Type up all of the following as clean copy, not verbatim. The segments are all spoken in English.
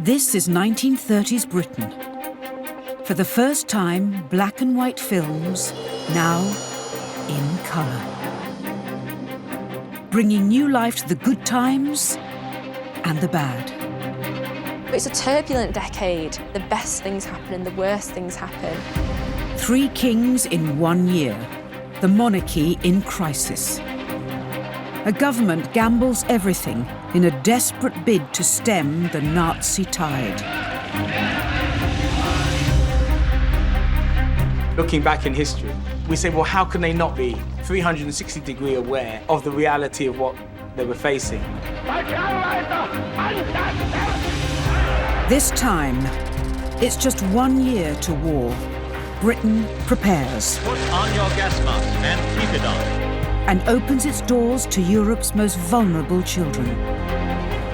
This is 1930s Britain. For the first time, black and white films, now in colour. Bringing new life to the good times and the bad. It's a turbulent decade. The best things happen and the worst things happen. 3 kings in 1 year. The monarchy in crisis. A government gambles everything in a desperate bid to stem the Nazi tide. Looking back in history, we say, well, how can they not be 360-degree aware of the reality of what they were facing? This time, it's just 1 year to war. Britain prepares. Put on your gas mask and keep it on. And opens its doors to Europe's most vulnerable children.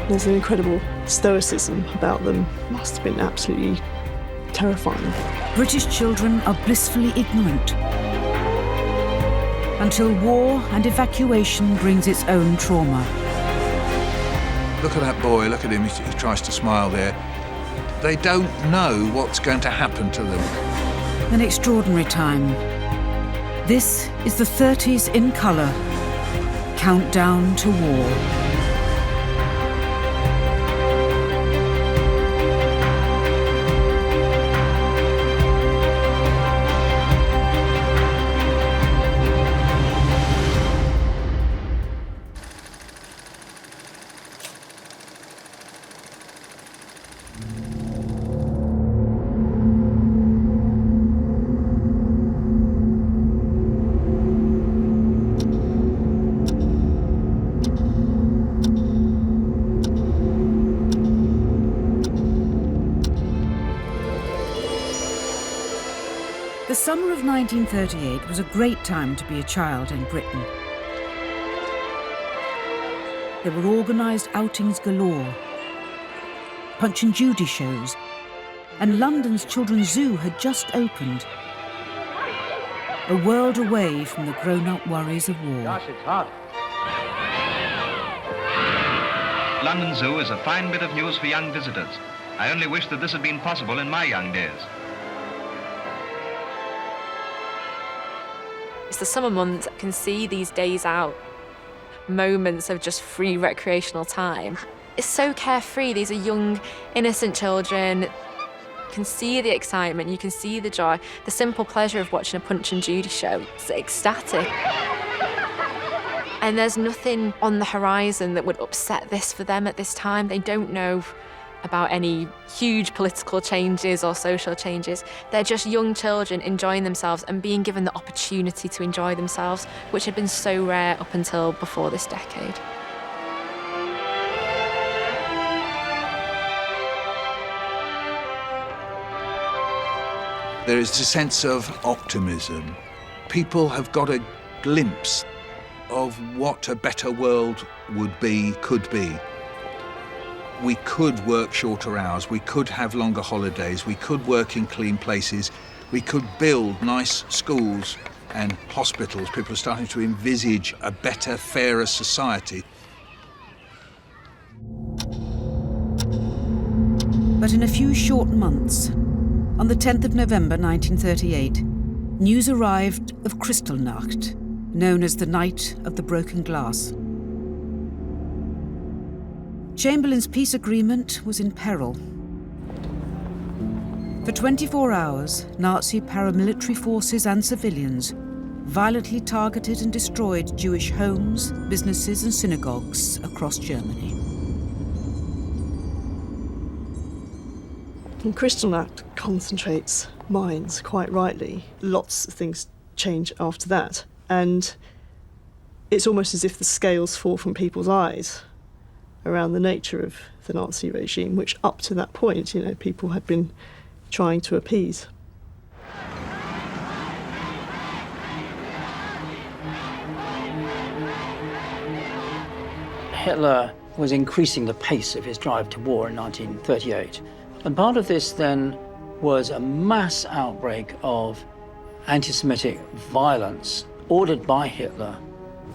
There's an incredible stoicism about them. Must have been absolutely terrifying. British children are blissfully ignorant. Until war and evacuation brings its own trauma. Look at that boy, look at him, he tries to smile there. They don't know what's going to happen to them. An extraordinary time. This is the 30s in colour. Countdown to war. The summer of 1938 was a great time to be a child in Britain. There were organised outings galore, Punch and Judy shows, and London's Children's Zoo had just opened. A world away from the grown-up worries of war. Gosh, it's hot. London Zoo is a fine bit of news for young visitors. I only wish that this had been possible in my young days. It's the summer months that can see these days out, moments of just free recreational time. It's so carefree. These are young, innocent children. You can see the excitement, you can see the joy, the simple pleasure of watching a Punch and Judy show. It's ecstatic. And there's nothing on the horizon that would upset this for them at this time. They don't know about any huge political changes or social changes. They're just young children enjoying themselves and being given the opportunity to enjoy themselves, which had been so rare up until before this decade. There is a sense of optimism. People have got a glimpse of what a better world would be, could be. We could work shorter hours, we could have longer holidays, we could work in clean places, we could build nice schools and hospitals. People are starting to envisage a better, fairer society. But in a few short months, on the 10th of November 1938, news arrived of Kristallnacht, known as the Night of the Broken Glass. Chamberlain's peace agreement was in peril. For 24 hours, Nazi paramilitary forces and civilians violently targeted and destroyed Jewish homes, businesses and synagogues across Germany. And Kristallnacht concentrates minds, quite rightly. Lots of things change after that. And it's almost as if the scales fall from people's eyes around the nature of the Nazi regime, which up to that point, people had been trying to appease. Hitler was increasing the pace of his drive to war in 1938. And part of this then was a mass outbreak of anti-Semitic violence ordered by Hitler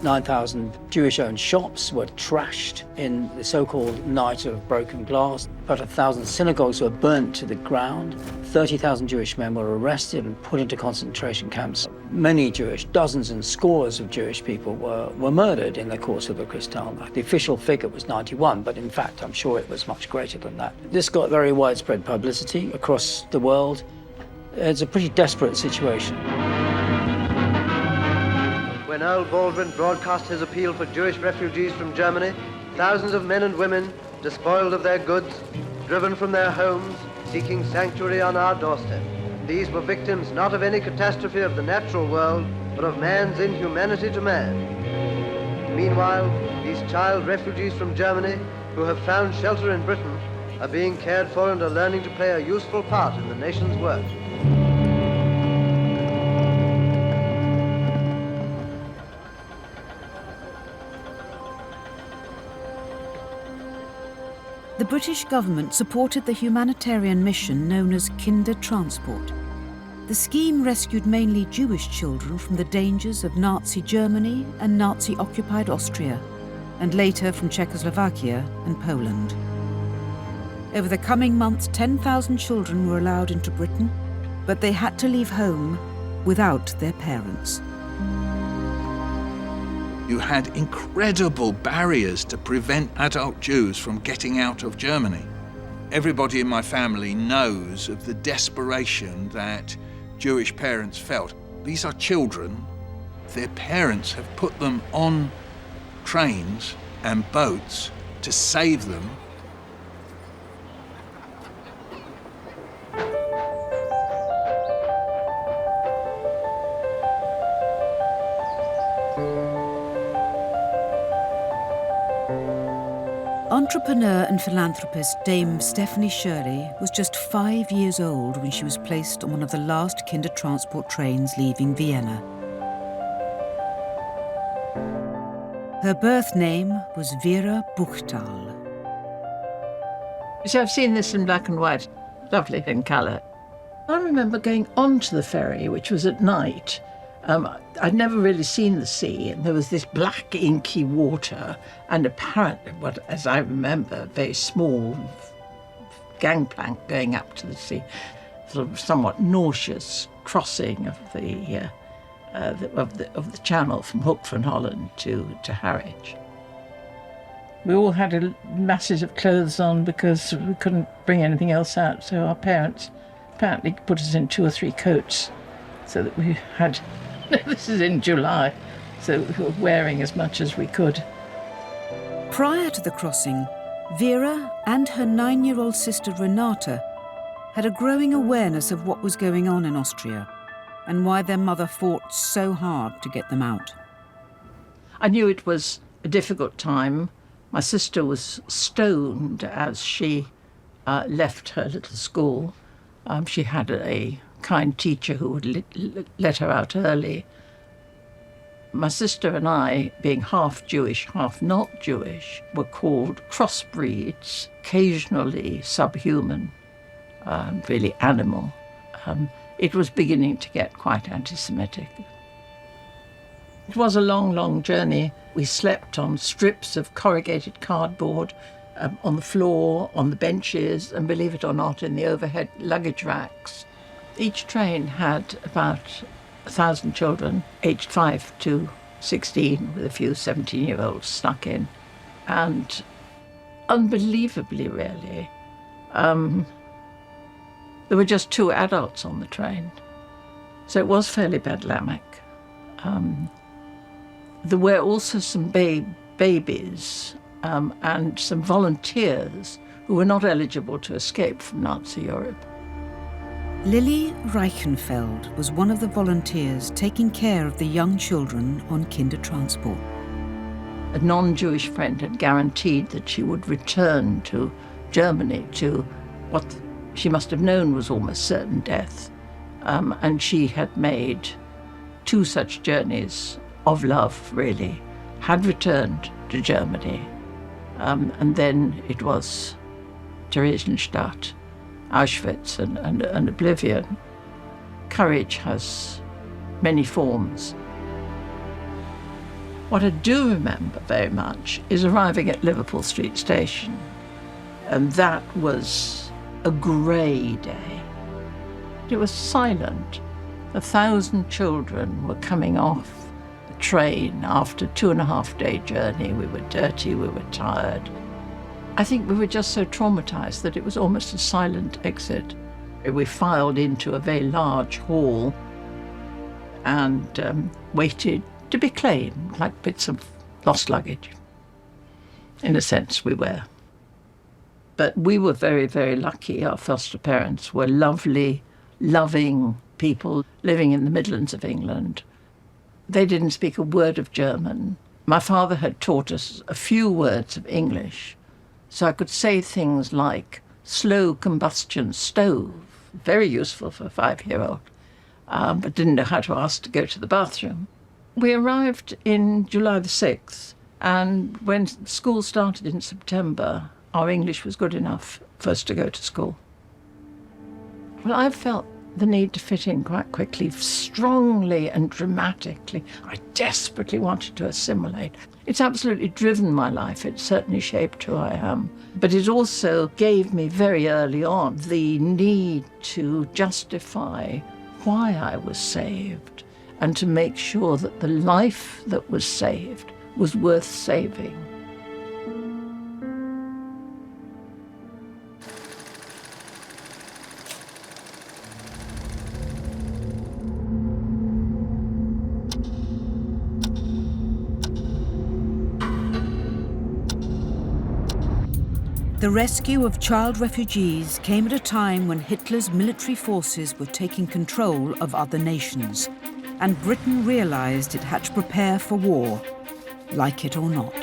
9,000 Jewish-owned shops were trashed in the so-called Night of Broken Glass. About 1,000 synagogues were burnt to the ground. 30,000 Jewish men were arrested and put into concentration camps. Many Jewish, dozens and scores of Jewish people were murdered in the course of the Kristallnacht. The official figure was 91, but in fact, I'm sure it was much greater than that. This got very widespread publicity across the world. It's a pretty desperate situation. When Earl Baldwin broadcast his appeal for Jewish refugees from Germany, thousands of men and women, despoiled of their goods, driven from their homes, seeking sanctuary on our doorstep. These were victims not of any catastrophe of the natural world, but of man's inhumanity to man. Meanwhile, these child refugees from Germany, who have found shelter in Britain, are being cared for and are learning to play a useful part in the nation's work. The British government supported the humanitarian mission known as Kindertransport. The scheme rescued mainly Jewish children from the dangers of Nazi Germany and Nazi-occupied Austria, and later from Czechoslovakia and Poland. Over the coming months, 10,000 children were allowed into Britain, but they had to leave home without their parents. You had incredible barriers to prevent adult Jews from getting out of Germany. Everybody in my family knows of the desperation that Jewish parents felt. These are children. Their parents have put them on trains and boats to save them. Entrepreneur and philanthropist Dame Stephanie Shirley was just 5 years old when she was placed on one of the last Kindertransport trains leaving Vienna. Her birth name was Vera Buchtal. So I've seen this in black and white, lovely in colour. I remember going onto the ferry, which was at night. I'd never really seen the sea, and there was this black, inky water, and apparently, as I remember, a very small gangplank going up to the sea, sort of somewhat nauseous crossing of the channel from Hook van Holland to Harwich. We all had masses of clothes on because we couldn't bring anything else out, so our parents apparently put us in 2 or 3 coats so that we had... This is in July, so we were wearing as much as we could. Prior to the crossing, Vera and her 9-year-old sister Renata had a growing awareness of what was going on in Austria and why their mother fought so hard to get them out. I knew it was a difficult time. My sister was stoned as she left her little school. She had a kind teacher who would let her out early. My sister and I, being half Jewish, half not Jewish, were called crossbreeds, occasionally subhuman, really animal. It was beginning to get quite anti-Semitic. It was a long, long journey. We slept on strips of corrugated cardboard, on the floor, on the benches, and believe it or not, in the overhead luggage racks. Each train had about 1,000 children, aged 5 to 16, with a few 17-year-olds snuck in. And unbelievably, really, there were just 2 adults on the train. So it was fairly bedlamic. There were also some babies and some volunteers who were not eligible to escape from Nazi Europe. Lily Reichenfeld was one of the volunteers taking care of the young children on Kindertransport. A non-Jewish friend had guaranteed that she would return to Germany to what she must have known was almost certain death. And she had made 2 such journeys of love, really, had returned to Germany. And then it was Theresienstadt, Auschwitz and oblivion. Courage has many forms. What I do remember very much is arriving at Liverpool Street Station, and that was a grey day. It was silent. 1,000 children were coming off the train after a 2.5-day journey. We were dirty, we were tired. I think we were just so traumatised that it was almost a silent exit. We filed into a very large hall and waited to be claimed, like bits of lost luggage. In a sense, we were. But we were very, very lucky. Our foster parents were lovely, loving people living in the Midlands of England. They didn't speak a word of German. My father had taught us a few words of English, so I could say things like slow combustion stove, very useful for a 5-year-old, but didn't know how to ask to go to the bathroom. We arrived in July the 6th, and when school started in September, our English was good enough for us to go to school. Well, I felt the need to fit in quite quickly, strongly and dramatically. I desperately wanted to assimilate. It's absolutely driven my life. It certainly shaped who I am. But it also gave me very early on the need to justify why I was saved and to make sure that the life that was saved was worth saving. The rescue of child refugees came at a time when Hitler's military forces were taking control of other nations, and Britain realised it had to prepare for war, like it or not.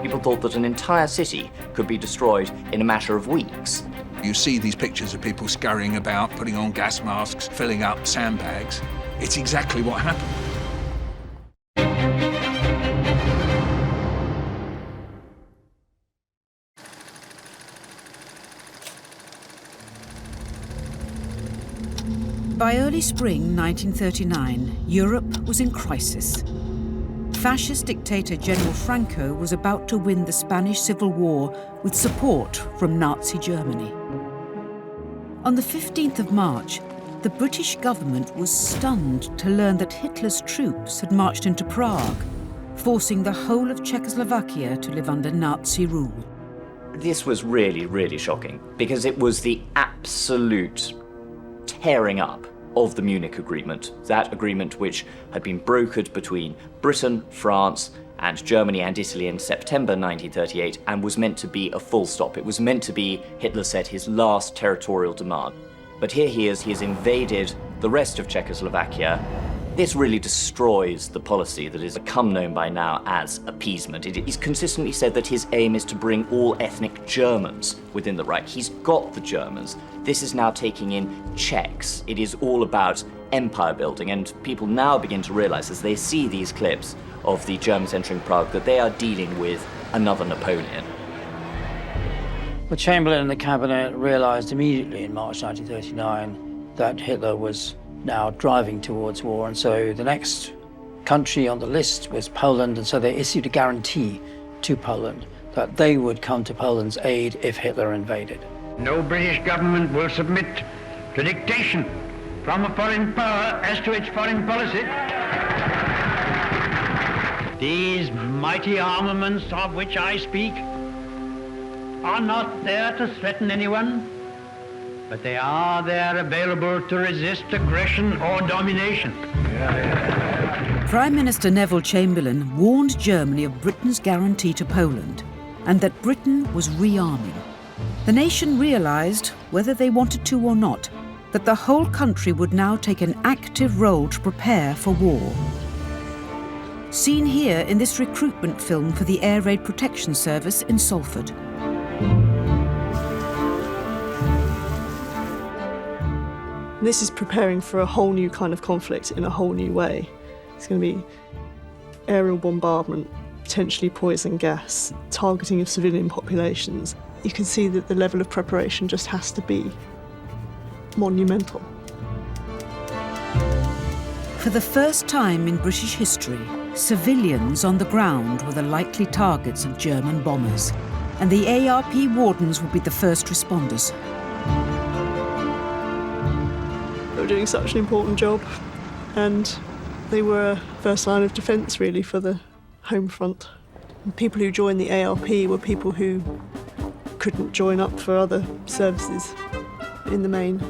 People thought that an entire city could be destroyed in a matter of weeks. You see these pictures of people scurrying about, putting on gas masks, filling up sandbags. It's exactly what happened. By early spring 1939, Europe was in crisis. Fascist dictator General Franco was about to win the Spanish Civil War with support from Nazi Germany. On the 15th of March, the British government was stunned to learn that Hitler's troops had marched into Prague, forcing the whole of Czechoslovakia to live under Nazi rule. This was really, really shocking because it was the absolute tearing up of the Munich Agreement, that agreement which had been brokered between Britain, France, and Germany and Italy in September 1938 and was meant to be a full stop. It was meant to be, Hitler said, his last territorial demand. But here he has invaded the rest of Czechoslovakia. This really destroys the policy that has become known by now as appeasement. He's consistently said that his aim is to bring all ethnic Germans within the Reich. He's got the Germans. This is now taking in Czechs. It is all about empire building, and people now begin to realize as they see these clips of the Germans entering Prague that they are dealing with another Napoleon. The Chamberlain and the cabinet realized immediately in March 1939 that Hitler was now driving towards war, and so the next country on the list was Poland, and so they issued a guarantee to Poland that they would come to Poland's aid if Hitler invaded. No British government will submit to dictation from a foreign power as to its foreign policy. These mighty armaments of which I speak are not there to threaten anyone, but they are there available to resist aggression or domination. Prime Minister Neville Chamberlain warned Germany of Britain's guarantee to Poland and that Britain was rearming. The nation realised, whether they wanted to or not, that the whole country would now take an active role to prepare for war. Seen here in this recruitment film for the Air Raid Protection Service in Salford. This is preparing for a whole new kind of conflict in a whole new way. It's going to be aerial bombardment, potentially poison gas, targeting of civilian populations. You can see that the level of preparation just has to be monumental. For the first time in British history, Civilians on the ground were the likely targets of German bombers, and the ARP wardens would be the first responders. They were doing such an important job, and they were first line of defence, really, for the home front. And people who joined the ARP were people who couldn't join up for other services in the main,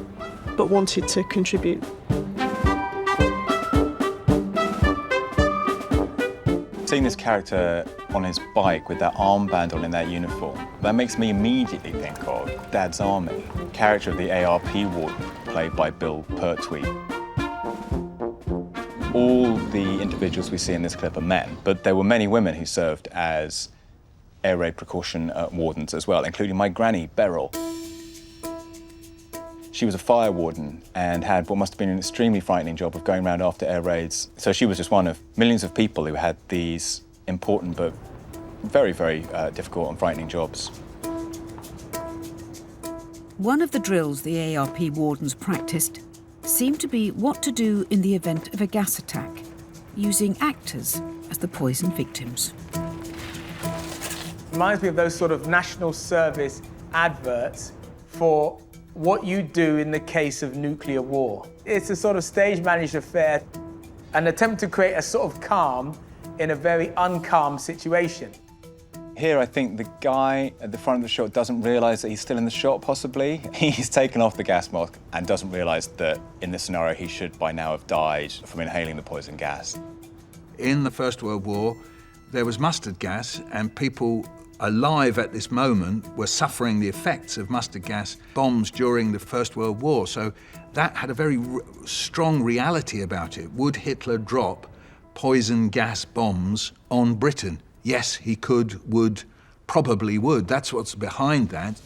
but wanted to contribute. Seeing this character on his bike with that armband on in that uniform, that makes me immediately think of Dad's Army, character of the ARP warden, played by Bill Pertwee. All the individuals we see in this clip are men, but there were many women who served as air raid precaution wardens as well, including my granny, Beryl. She was a fire warden and had what must have been an extremely frightening job of going around after air raids. So she was just one of millions of people who had these important but very, very difficult and frightening jobs. One of the drills the ARP wardens practiced seemed to be what to do in the event of a gas attack, using actors as the poison victims. Reminds me of those sort of national service adverts for what you do in the case of nuclear war. It's a sort of stage-managed affair, an attempt to create a sort of calm in a very uncalm situation. Here, I think the guy at the front of the shot doesn't realise that he's still in the shot, possibly. He's taken off the gas mask and doesn't realise that in this scenario he should by now have died from inhaling the poison gas. In the First World War, there was mustard gas, and people alive at this moment were suffering the effects of mustard gas bombs during the First World War. So that had a very strong reality about it. Would Hitler drop poison gas bombs on Britain? Yes, he could, would, probably would. That's what's behind that.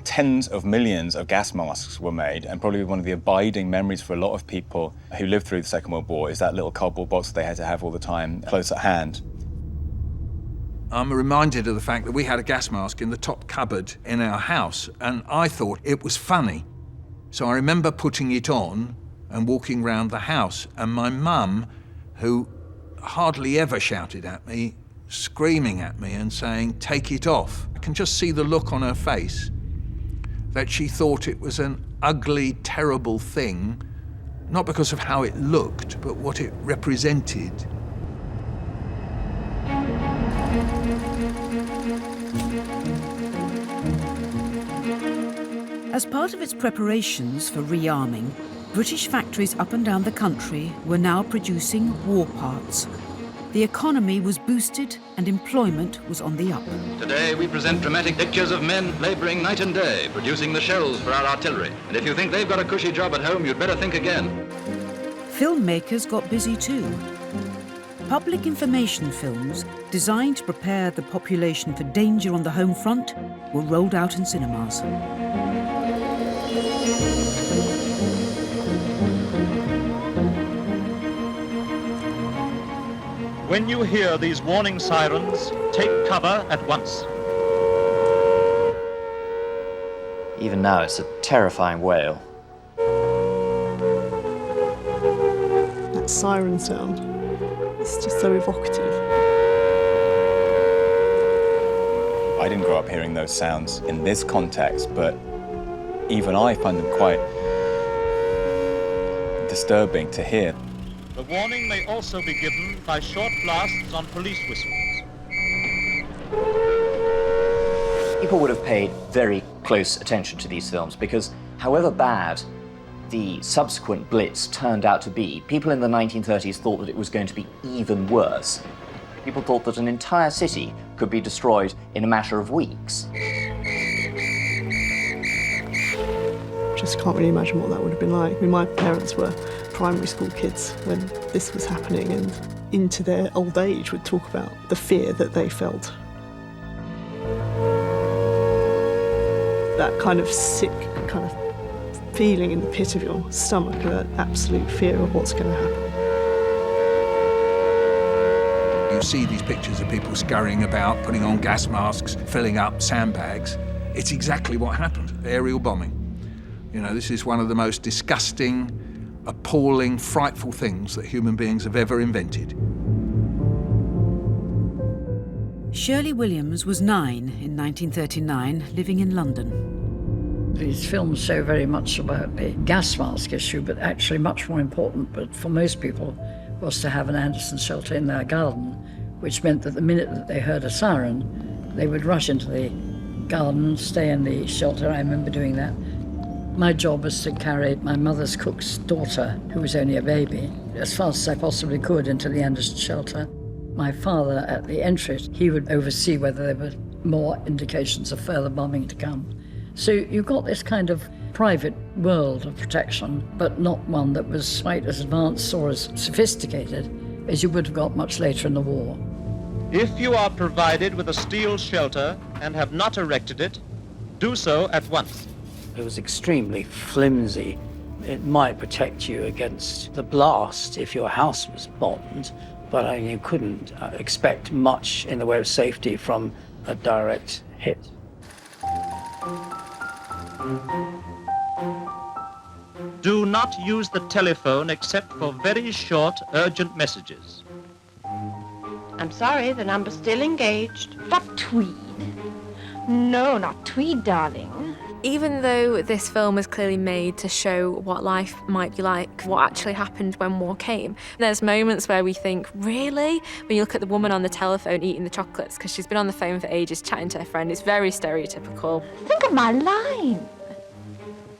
Tens of millions of gas masks were made, and probably one of the abiding memories for a lot of people who lived through the Second World War is that little cardboard box they had to have all the time close at hand. I'm reminded of the fact that we had a gas mask in the top cupboard in our house, and I thought it was funny. So I remember putting it on and walking round the house, and my mum, who hardly ever shouted at me, screaming at me and saying, "Take it off." I can just see the look on her face, that she thought it was an ugly, terrible thing, not because of how it looked, but what it represented. As part of its preparations for rearming, British factories up and down the country were now producing war parts. The economy was boosted and employment was on the up. Today we present dramatic pictures of men labouring night and day, producing the shells for our artillery. And if you think they've got a cushy job at home, you'd better think again. Filmmakers got busy too. Public information films, designed to prepare the population for danger on the home front, were rolled out in cinemas. When you hear these warning sirens, take cover at once. Even now, it's a terrifying wail. That siren sound, it's just so evocative. I didn't grow up hearing those sounds in this context, but even I find them quite disturbing to hear. The warning may also be given by short blasts on police whistles. People would have paid very close attention to these films because, however bad the subsequent Blitz turned out to be, people in the 1930s thought that it was going to be even worse. People thought that an entire city could be destroyed in a matter of weeks. Just can't really imagine what that would have been like. I mean, my parents were primary school kids when this was happening, and into their old age would talk about the fear that they felt. That kind of sick kind of feeling in the pit of your stomach, that absolute fear of what's going to happen. You see these pictures of people scurrying about, putting on gas masks, filling up sandbags. It's exactly what happened, aerial bombing. You know, this is one of the most disgusting, appalling, frightful things that human beings have ever invented. Shirley Williams was 9 in 1939, living in London. These films show very much about the gas mask issue, but actually much more important, but for most people, was to have an Anderson shelter in their garden, which meant that the minute that they heard a siren, they would rush into the garden, stay in the shelter. I remember doing that. My job was to carry my mother's cook's daughter, who was only a baby, as fast as I possibly could into the Anderson shelter. My father, at the entry, he would oversee whether there were more indications of further bombing to come. So you got this kind of private world of protection, but not one that was quite as advanced or as sophisticated as you would have got much later in the war. If you are provided with a steel shelter and have not erected it, do so at once. It was extremely flimsy. It might protect you against the blast if your house was bombed, but you couldn't expect much in the way of safety from a direct hit. Do not use the telephone except for very short, urgent messages. I'm sorry, the number's still engaged. But Tweed? No, not Tweed, darling. Even though this film was clearly made to show what life might be like, what actually happened when war came, there's moments where we think, really? When you look at the woman on the telephone eating the chocolates because she's been on the phone for ages chatting to her friend, it's very stereotypical. Think of my line.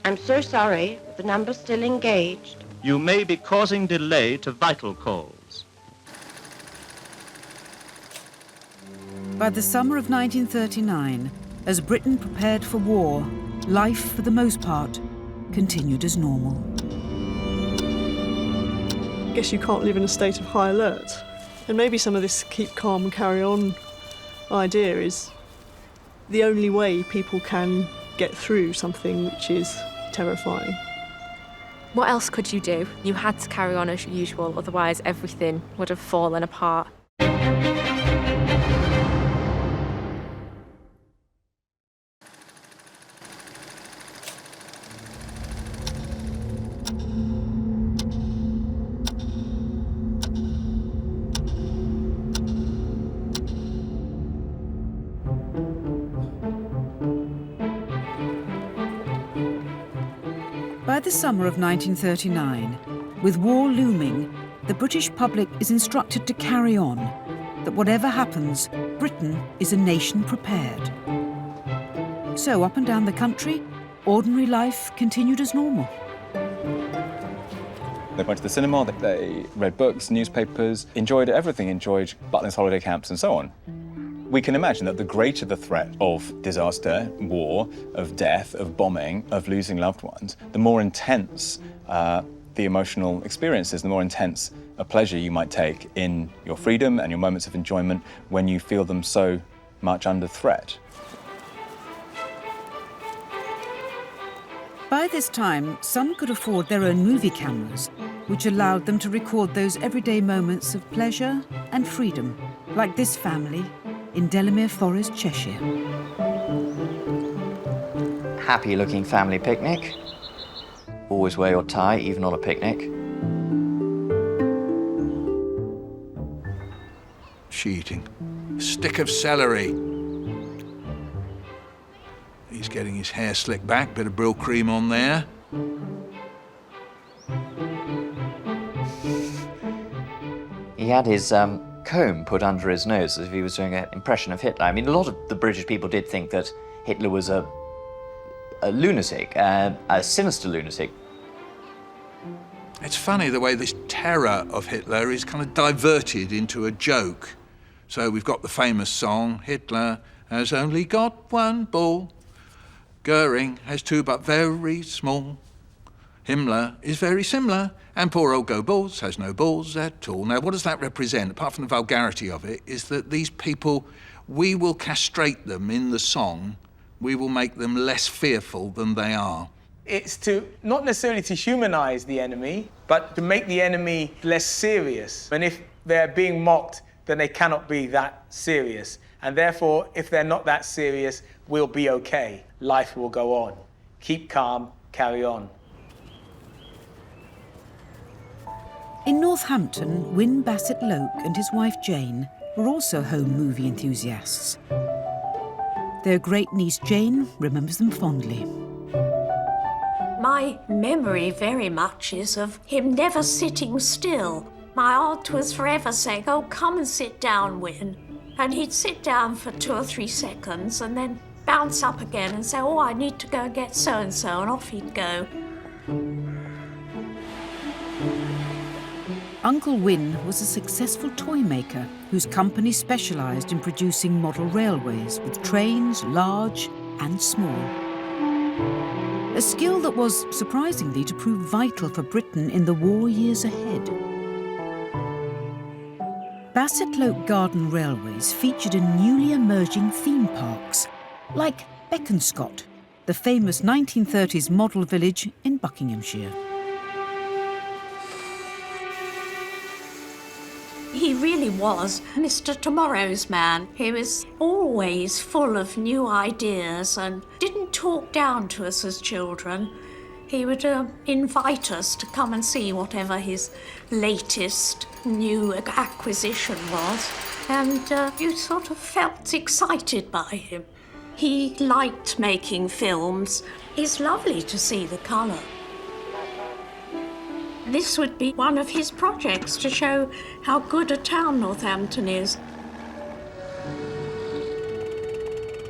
I'm so sorry, the number's still engaged. You may be causing delay to vital calls. By the summer of 1939, as Britain prepared for war, life, for the most part, continued as normal. I guess you can't live in a state of high alert. And maybe some of this keep calm and carry on idea is the only way people can get through something which is terrifying. What else could you do? You had to carry on as usual, otherwise everything would have fallen apart. By the summer of 1939, with war looming, the British public is instructed to carry on, that whatever happens, Britain is a nation prepared. So up and down the country, ordinary life continued as normal. They went to the cinema, they read books, newspapers, enjoyed everything, enjoyed Butlins holiday camps and so on. We can imagine that the greater the threat of disaster, war, of death, of bombing, of losing loved ones, the more intense the emotional experiences, the more intense a pleasure you might take in your freedom and your moments of enjoyment when you feel them so much under threat. By this time, some could afford their own movie cameras, which allowed them to record those everyday moments of pleasure and freedom, like this family in Delamere Forest, Cheshire. Happy-looking family picnic. Always wear your tie, even on a picnic. She eating a stick of celery. He's getting his hair slicked back, bit of Brill cream on there. He had his comb put under his nose as if he was doing an impression of Hitler. I mean, a lot of the British people did think that Hitler was a lunatic, a sinister lunatic. It's funny the way this terror of Hitler is kind of diverted into a joke. So we've got the famous song, Hitler has only got one ball. Goering has two but very small. Himmler is very similar, and poor old Goebbels has no balls at all. Now, what does that represent, apart from the vulgarity of it, is that these people, we will castrate them in the song, we will make them less fearful than they are. It's to, not necessarily to humanize the enemy, but to make the enemy less serious. And if they're being mocked, then they cannot be that serious. And therefore, if they're not that serious, we'll be okay. Life will go on. Keep calm, carry on. In Northampton, Wynne Bassett-Loke and his wife Jane were also home movie enthusiasts. Their great-niece Jane remembers them fondly. My memory very much is of him never sitting still. My aunt was forever saying, "Oh, come and sit down, Wynne." And he'd sit down for 2 or 3 seconds and then bounce up again and say, "Oh, I need to go and get so-and-so," and off he'd go. Uncle Wynne was a successful toy maker whose company specialised in producing model railways with trains large and small. A skill that was, surprisingly, to prove vital for Britain in the war years ahead. Bassett-Loke Garden Railways featured in newly emerging theme parks, like Beaconscot, the famous 1930s model village in Buckinghamshire. He really was Mr. Tomorrow's man. He was always full of new ideas and didn't talk down to us as children. He would invite us to come and see whatever his latest new acquisition was, and you sort of felt excited by him. He liked making films. It's lovely to see the colour. This would be one of his projects to show how good a town Northampton is.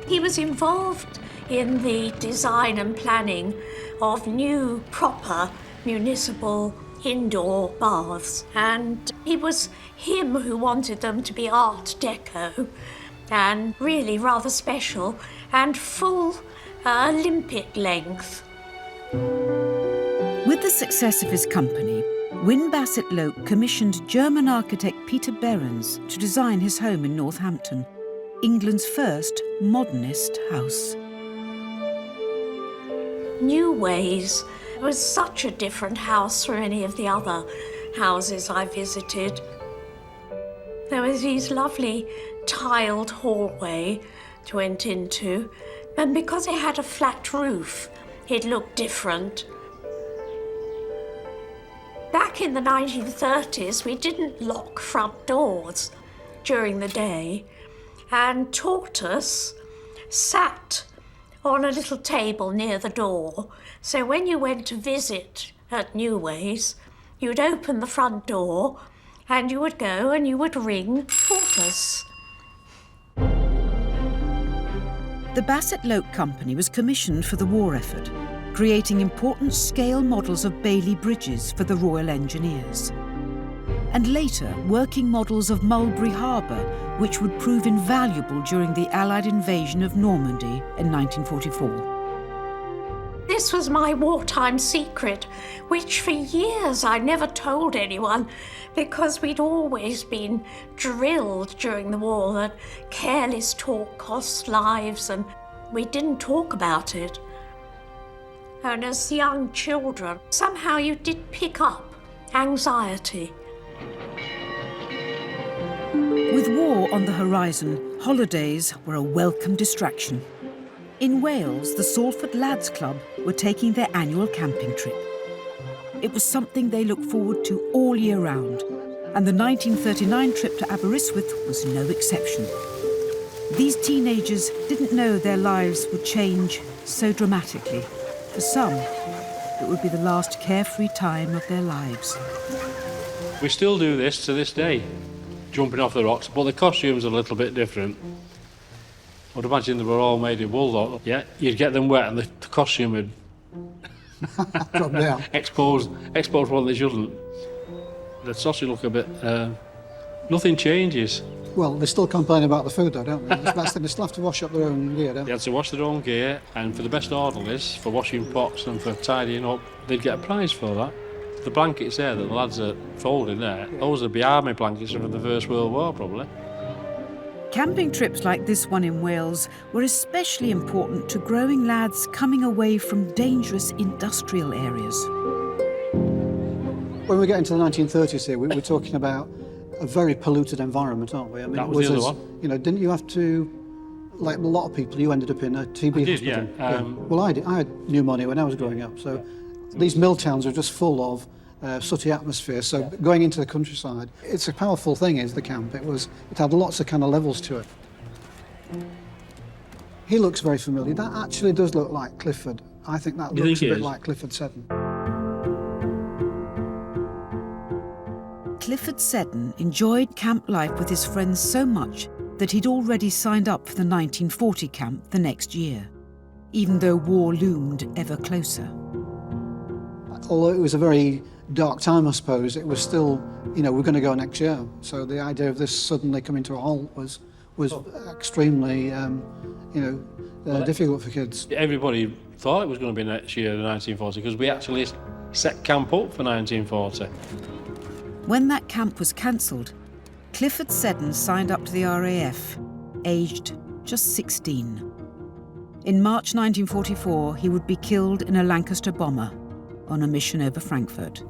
He was involved in the design and planning of new proper municipal indoor baths, and it was him who wanted them to be Art Deco and really rather special and full Olympic length. With the success of his company, Wynne Bassett-Loke commissioned German architect Peter Behrens to design his home in Northampton, England's first modernist house. New Ways was such a different house from any of the other houses I visited. There was these lovely tiled hallway you went into, and because it had a flat roof, it looked different. Back in the 1930s, we didn't lock front doors during the day, and tortoise sat on a little table near the door. So when you went to visit at New Ways, you'd open the front door and you would go and you would ring tortoise. The Bassett-Loke Company was commissioned for the war effort, creating important scale models of Bailey bridges for the Royal Engineers. And later, working models of Mulberry Harbour, which would prove invaluable during the Allied invasion of Normandy in 1944. This was my wartime secret, which for years I never told anyone, because we'd always been drilled during the war that careless talk costs lives, and we didn't talk about it. And as young children, somehow you did pick up anxiety. With war on the horizon, holidays were a welcome distraction. In Wales, the Salford Lads Club were taking their annual camping trip. It was something they looked forward to all year round, and the 1939 trip to Aberystwyth was no exception. These teenagers didn't know their lives would change so dramatically. For some, it would be the last carefree time of their lives. We still do this to this day, jumping off the rocks, but the costumes are a little bit different. I'd imagine they were all made of wool, though. Yeah, you'd get them wet and the costume would drop down. expose what they shouldn't. The sausage look a bit... nothing changes. Well, they still complain about the food, though, don't they? They still have to wash up their own gear, don't they? They had to wash their own gear, and for the best orderlies, for washing pots and for tidying up, they'd get a prize for that. The blankets there that the lads are folding there, those would be army blankets from the First World War, probably. Camping trips like this one in Wales were especially important to growing lads coming away from dangerous industrial areas. When we get into the 1930s here, we're talking about a very polluted environment, aren't we? I mean, that was the other one. You know, didn't you have to, like a lot of people, you ended up in a TB hospital? Yeah. Well, I did. I had pneumonia when I was growing up, so these mill towns are just full of sooty atmosphere. So going into the countryside, it's a powerful thing, is the camp. It had lots of kind of levels to it. He looks very familiar. That actually does look like Clifford. I think that looks a bit like Clifford Seddon. Clifford Seddon enjoyed camp life with his friends so much that he'd already signed up for the 1940 camp the next year, even though war loomed ever closer. Although it was a very dark time, I suppose, it was still, you know, we're going to go next year. So the idea of this suddenly coming to a halt was extremely, difficult for kids. Everybody thought it was going to be next year, 1940, because we actually set camp up for 1940. When that camp was cancelled, Clifford Seddon signed up to the RAF, aged just 16. In March 1944, he would be killed in a Lancaster bomber on a mission over Frankfurt.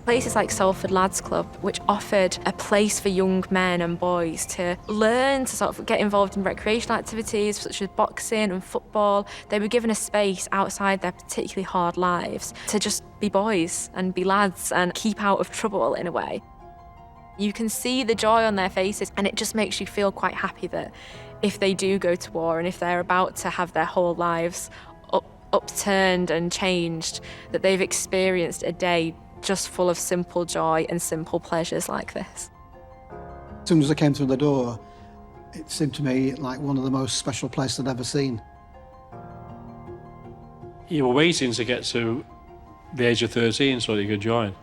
Places like Salford Lads Club, which offered a place for young men and boys to learn to sort of get involved in recreational activities such as boxing and football. They were given a space outside their particularly hard lives to just be boys and be lads and keep out of trouble in a way. You can see the joy on their faces, and it just makes you feel quite happy that if they do go to war and if they're about to have their whole lives upturned and changed, that they've experienced a day just full of simple joy and simple pleasures like this. As soon as I came through the door, it seemed to me like one of the most special places I'd ever seen. You were waiting to get to the age of 13 so that you could join.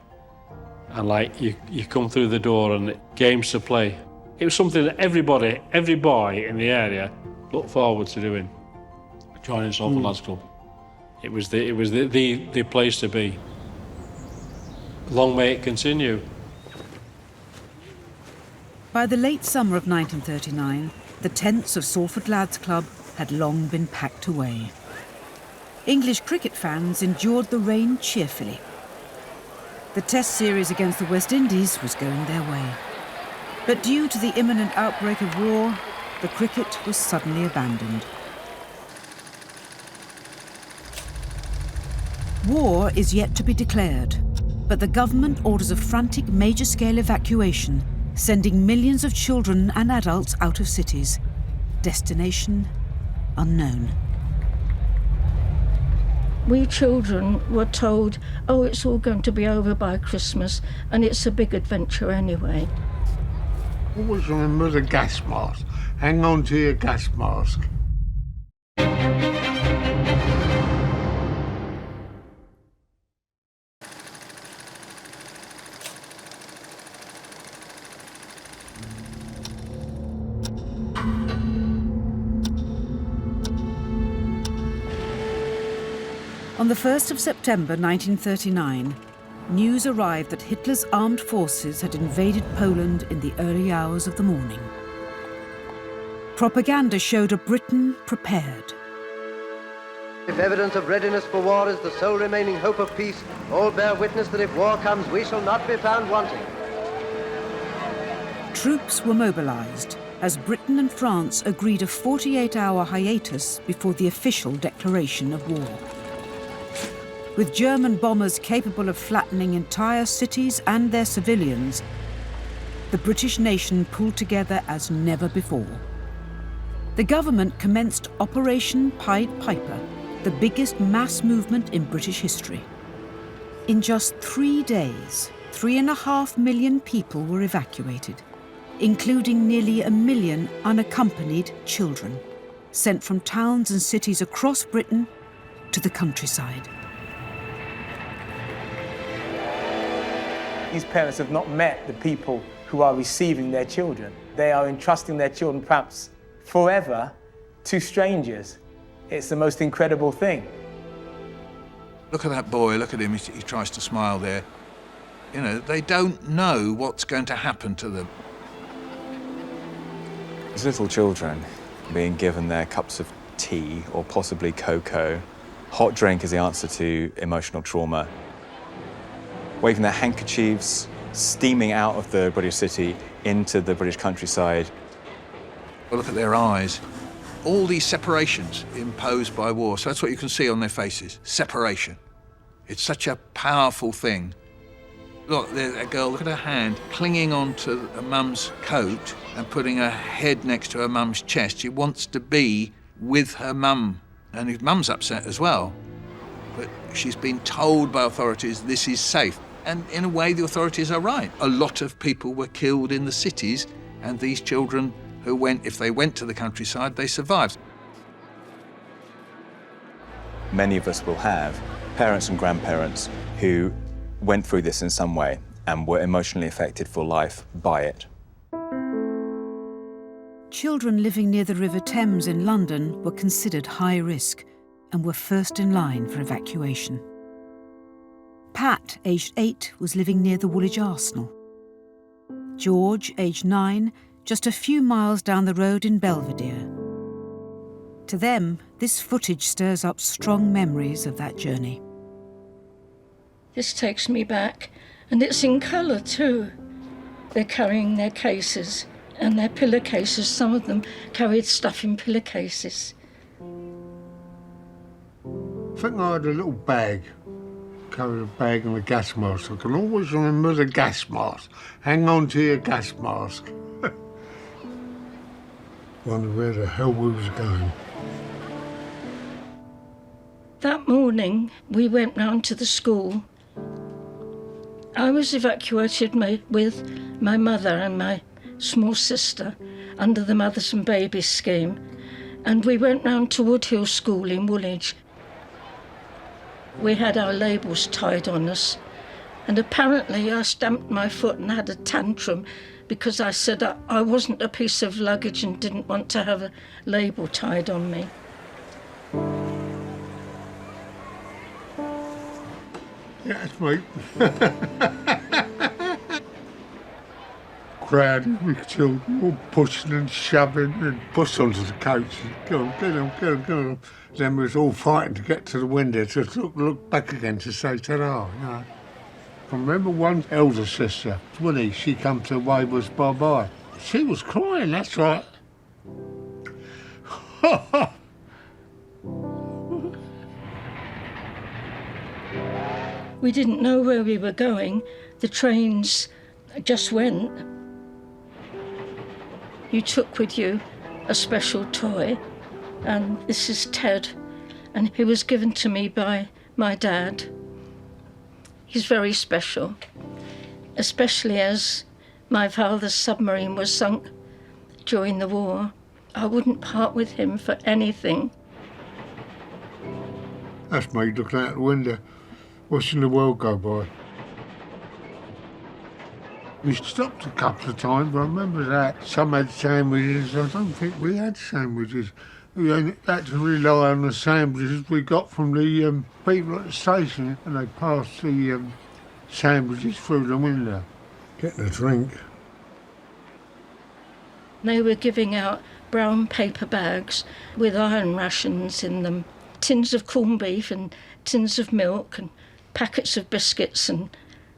And like you come through the door and games to play. It was something that every boy in the area looked forward to doing, joining Salford Lads Club. It was the place to be. Long may it continue. By the late summer of 1939, the tents of Salford Lads Club had long been packed away. English cricket fans endured the rain cheerfully. The Test series against the West Indies was going their way. But due to the imminent outbreak of war, the cricket was suddenly abandoned. War is yet to be declared, but the government orders a frantic major-scale evacuation, sending millions of children and adults out of cities. Destination unknown. We children were told, oh, it's all going to be over by Christmas, and it's a big adventure anyway. Always remember the gas mask. Hang on to your gas mask. On the 1st of September 1939, news arrived that Hitler's armed forces had invaded Poland in the early hours of the morning. Propaganda showed a Britain prepared. If evidence of readiness for war is the sole remaining hope of peace, all bear witness that if war comes, we shall not be found wanting. Troops were mobilised as Britain and France agreed a 48-hour hiatus before the official declaration of war. With German bombers capable of flattening entire cities and their civilians, the British nation pulled together as never before. The government commenced Operation Pied Piper, the biggest mass movement in British history. In just 3 days, 3.5 million people were evacuated, including nearly 1 million unaccompanied children, sent from towns and cities across Britain to the countryside. These parents have not met the people who are receiving their children. They are entrusting their children, perhaps forever, to strangers. It's the most incredible thing. Look at that boy, look at him, he tries to smile there. You know, they don't know what's going to happen to them. As little children being given their cups of tea or possibly cocoa, hot drink is the answer to emotional trauma. Waving their handkerchiefs, steaming out of the British city into the British countryside. Well, look at their eyes. All these separations imposed by war. So that's what you can see on their faces, separation. It's such a powerful thing. Look, there's a girl, look at her hand, clinging onto her mum's coat and putting her head next to her mum's chest. She wants to be with her mum, and his mum's upset as well. But she's been told by authorities this is safe. And in a way, the authorities are right. A lot of people were killed in the cities, and these children who went, if they went to the countryside, they survived. Many of us will have parents and grandparents who went through this in some way and were emotionally affected for life by it. Children living near the River Thames in London were considered high risk and were first in line for evacuation. Pat, aged 8, was living near the Woolwich Arsenal. George, aged 9, just a few miles down the road in Belvedere. To them, this footage stirs up strong memories of that journey. This takes me back, and it's in colour too. They're carrying their cases and their pillowcases. Some of them carried stuff in pillowcases. I think I had a little bag, carried a bag and a gas mask. I can always remember the gas mask. Hang on to your gas mask. Wonder where the hell we was going. That morning, we went round to the school. I was evacuated with my mother and my small sister under the Mothers and Babies scheme, and we went round to Woodhill School in Woolwich. We had our labels tied on us, and apparently I stamped my foot and had a tantrum because I said I wasn't a piece of luggage and didn't want to have a label tied on me. Yes, mate. Crowd with children, all pushing and shoving and pushed onto the coach. Go on, get on, get on, get on. Then we was all fighting to get to the window to look back again to say ta-ra, you know. I can remember one elder sister, Winnie, she come to wave us bye-bye. She was crying, that's right. We didn't know where we were going. The trains just went. You took with you a special toy, and this is Ted, and he was given to me by my dad. He's very special, especially as my father's submarine was sunk during the war. I wouldn't part with him for anything. That's me looking out the window, watching the world go by. We stopped a couple of times, but I remember that. Some had sandwiches. I don't think we had sandwiches. We only had to rely on the sandwiches we got from the people at the station, and they passed the sandwiches through the window. Getting a drink. They were giving out brown paper bags with iron rations in them, tins of corned beef and tins of milk and packets of biscuits and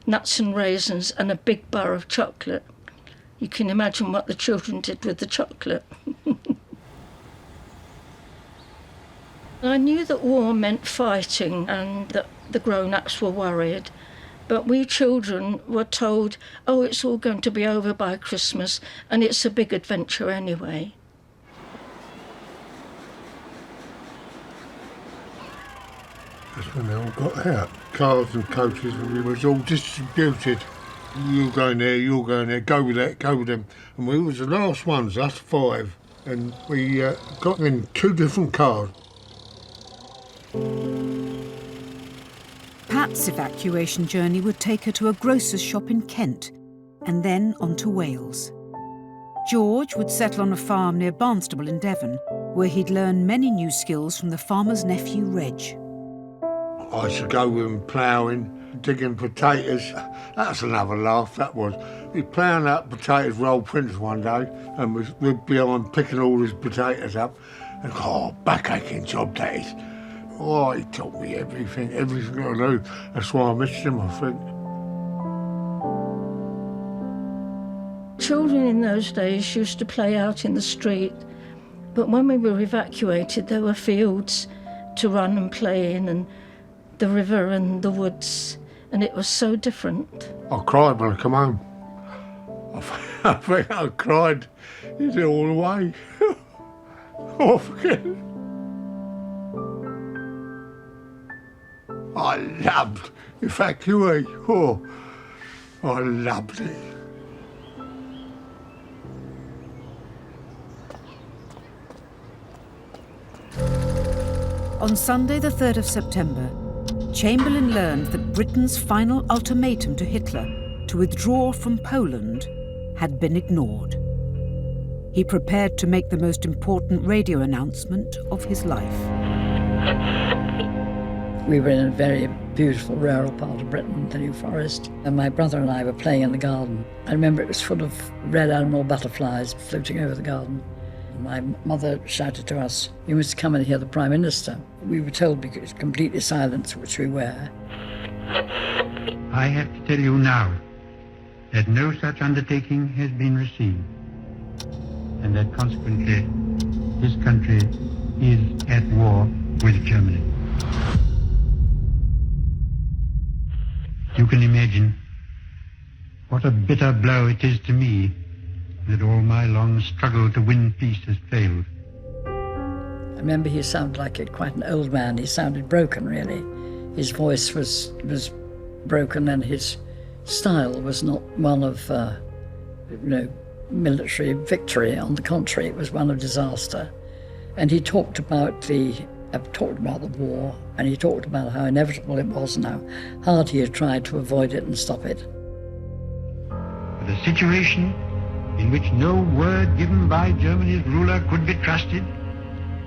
nuts and raisins and a big bar of chocolate. You can imagine what the children did with the chocolate. I knew that war meant fighting and that the grown-ups were worried, but we children were told, oh, it's all going to be over by Christmas and it's a big adventure anyway. That's when they all got out. Cars and coaches, and it was all distributed. You're going there, you're going there, go with that, go with them. And we was the last ones, us 5, and we got in 2 different cars. Pat's evacuation journey would take her to a grocer's shop in Kent and then on to Wales. George would settle on a farm near Barnstable in Devon, where he'd learn many new skills from the farmer's nephew, Reg. I used to go with him ploughing, digging potatoes. That's another laugh, that was. We'd ploughing up potatoes for old Prince one day, and we'd be on picking all his potatoes up. And back-aching job that is. Oh, he taught me everything I knew. That's why I missed him, I think. Children in those days used to play out in the street, but when we were evacuated, there were fields to run and play in and the river and the woods, and it was so different. I cried when I come home. I think I cried it all the way. Oh, forget it. I loved Evacuation. Oh, I loved it. On Sunday, the 3rd of September, Chamberlain learned that Britain's final ultimatum to Hitler to withdraw from Poland had been ignored. He prepared to make the most important radio announcement of his life. We were in a very beautiful rural part of Britain, the New Forest, and my brother and I were playing in the garden. I remember it was full of red admiral butterflies floating over the garden. My mother shouted to us, "You must come and hear the Prime Minister." We were told because completely silent, which we were. I have to tell you now that no such undertaking has been received, and that consequently this country is at war with Germany. You can imagine what a bitter blow it is to me that all my long struggle to win peace has failed. I remember he sounded like quite an old man. He sounded broken, really. His voice was broken, and his style was not one of military victory. On the contrary, it was one of disaster. And he talked about the war, and he talked about how inevitable it was and how hard he had tried to avoid it and stop it. The situation in which no word given by Germany's ruler could be trusted,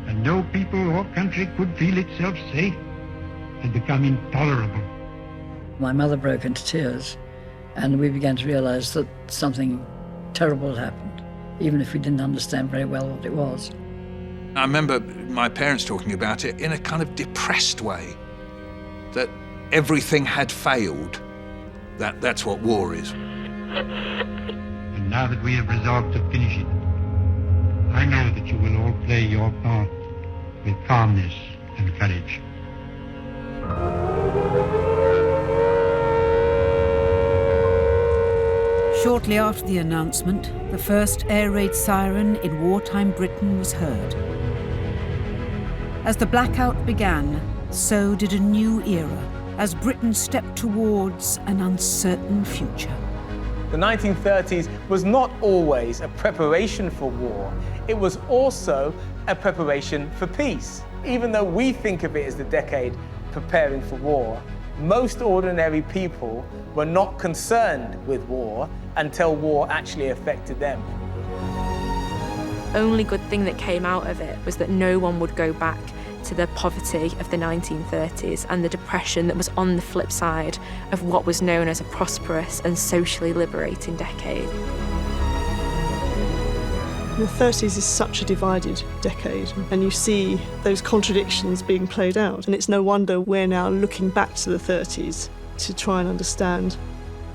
and no people or country could feel itself safe, had become intolerable. My mother broke into tears, and we began to realize that something terrible had happened, even if we didn't understand very well what it was. I remember my parents talking about it in a kind of depressed way, that everything had failed. That's what war is. And now that we have resolved to finish it, I know that you will all play your part with calmness and courage. Shortly after the announcement, the first air raid siren in wartime Britain was heard. As the blackout began, so did a new era, as Britain stepped towards an uncertain future. The 1930s was not always a preparation for war. It was also a preparation for peace. Even though we think of it as the decade preparing for war, most ordinary people were not concerned with war until war actually affected them. Only good thing that came out of it was that no one would go back to the poverty of the 1930s and the depression that was on the flip side of what was known as a prosperous and socially liberating decade. The 30s is such a divided decade, and you see those contradictions being played out, and it's no wonder we're now looking back to the 30s to try and understand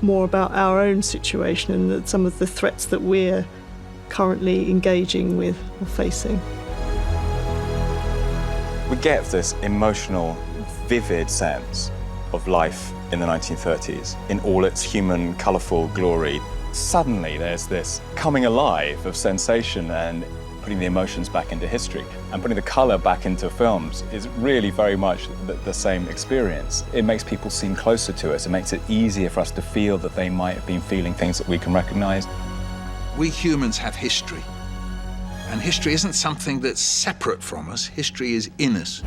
more about our own situation and some of the threats that we're currently engaging with or facing. We get this emotional, vivid sense of life in the 1930s in all its human, colourful glory. Suddenly there's this coming alive of sensation and putting the emotions back into history and putting the colour back into films is really very much the same experience. It makes people seem closer to us. It makes it easier for us to feel that they might have been feeling things that we can recognise. We humans have history. And history isn't something that's separate from us. History is in us.